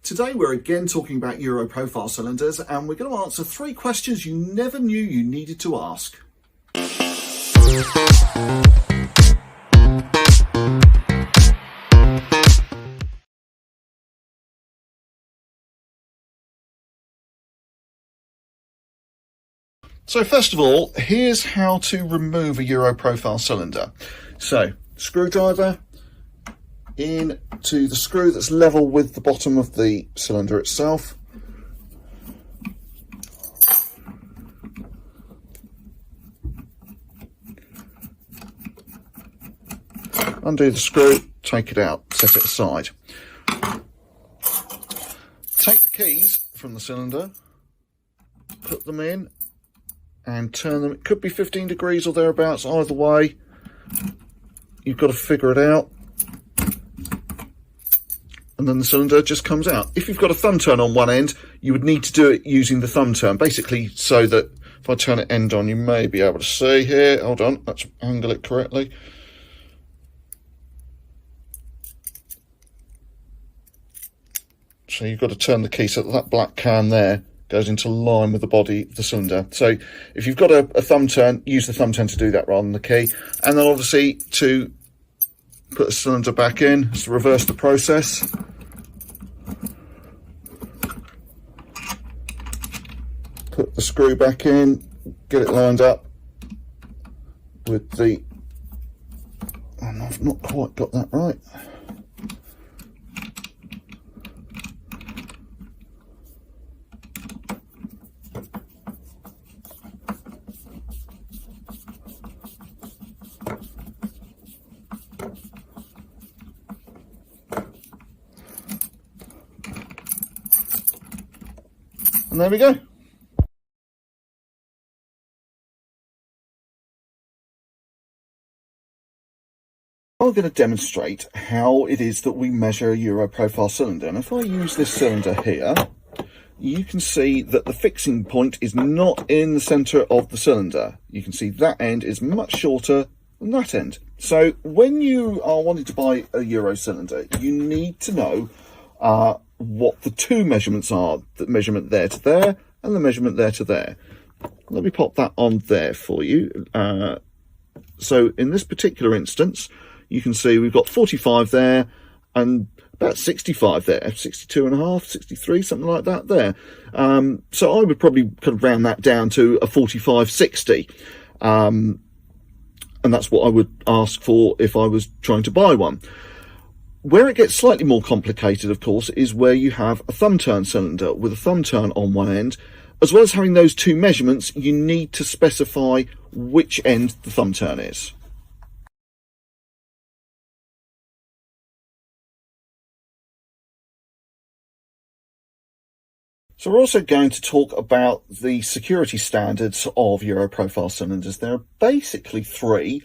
Today we're again talking about Europrofile cylinders, and we're going to answer 3 questions you never knew you needed to ask. So first of all, here's how to remove a Europrofile cylinder. So, screwdriver into the screw that's level with the bottom of the cylinder itself. Undo the screw, take it out, set it aside. Take the keys from the cylinder, put them in and turn them. It could be 15 degrees or thereabouts, either way. You've got to figure it out. And then the cylinder just comes out. If you've got a thumb turn on one end, you would need to do it using the thumb turn, basically so that if I turn it end on, you may be able to see here. Hold on, let's angle it correctly. So you've got to turn the key so that black can there goes into line with the body of the cylinder. So if you've got a thumb turn, use the thumb turn to do that rather than the key. And then obviously to put the cylinder back in, is to reverse the process. Put the screw back in, get it lined up with the... Oh, I've not quite got that right. And there we go. I'm going to demonstrate how it is that we measure a Europrofile cylinder. And if I use this cylinder here, you can see that the fixing point is not in the centre of the cylinder. You can see that end is much shorter than that end. So when you are wanting to buy a Euro cylinder, you need to know what the 2 measurements are, the measurement there to there and the measurement there to there. Let me pop that on there for you. So in this particular instance, you can see we've got 45 there and about 65 there, 62 and a half, 63, something like that there. So I would probably kind of round that down to a 45-60. And that's what I would ask for if I was trying to buy one. Where it gets slightly more complicated, of course, is where you have a thumb turn cylinder with a thumb turn on one end. As well as having those 2 measurements, you need to specify which end the thumb turn is. So we're also going to talk about the security standards of Europrofile cylinders. There are basically 3.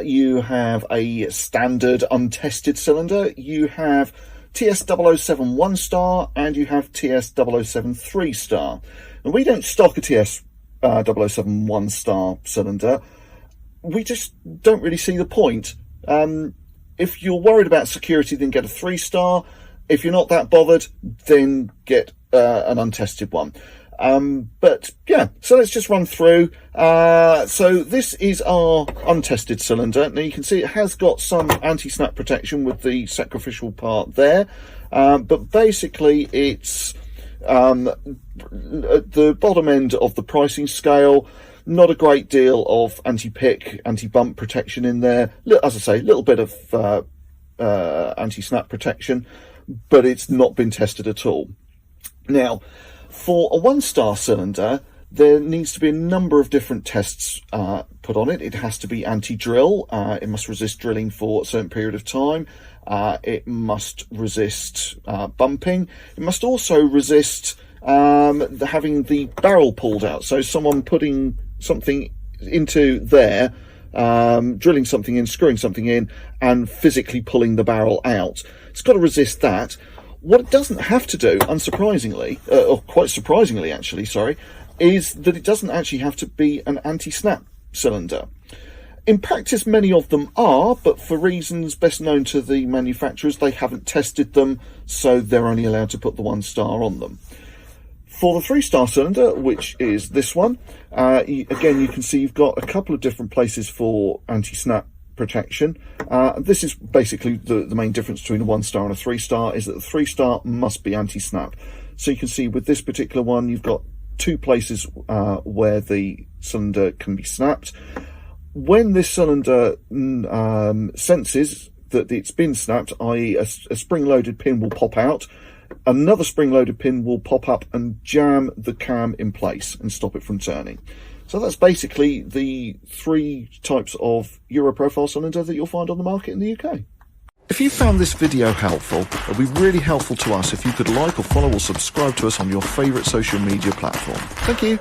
You have a standard untested cylinder, you have TS0071 star, and you have TS0073 star. And we don't stock a TS0071 star cylinder. We just don't really see the point. If you're worried about security, then get a 3 star. If you're not that bothered, then get an untested one. But yeah, so let's just run through. So this is our untested cylinder. Now you can see it has got some anti-snap protection with the sacrificial part there. But basically it's at the bottom end of the pricing scale. Not a great deal of anti-pick, anti-bump protection in there. As I say, a little bit of anti-snap protection, but it's not been tested at all. Now, for a 1-star cylinder, there needs to be a number of different tests put on it. It has to be anti-drill. It must resist drilling for a certain period of time. It must resist bumping. It must also resist having the barrel pulled out. So someone putting something into there, drilling something in, screwing something in, and physically pulling the barrel out. It's got to resist that. What it doesn't have to do, unsurprisingly, or quite surprisingly actually, sorry, is that it doesn't actually have to be an anti-snap cylinder. In practice, many of them are, but for reasons best known to the manufacturers, they haven't tested them, so they're only allowed to put the 1-star on them. For the 3-star cylinder, which is this one, again, you can see you've got a couple of different places for anti-snap protection. This is basically the main difference between a 1-star and a 3-star, is that the 3-star must be anti-snap. So you can see with this particular one, you've got 2 places where the cylinder can be snapped. When this cylinder senses that it's been snapped, i.e. a spring-loaded pin will pop out, another spring-loaded pin will pop up and jam the cam in place and stop it from turning. So that's basically the 3 types of Europrofile cylinder that you'll find on the market in the UK. If you found this video helpful, it would be really helpful to us if you could like or follow or subscribe to us on your favourite social media platform. Thank you.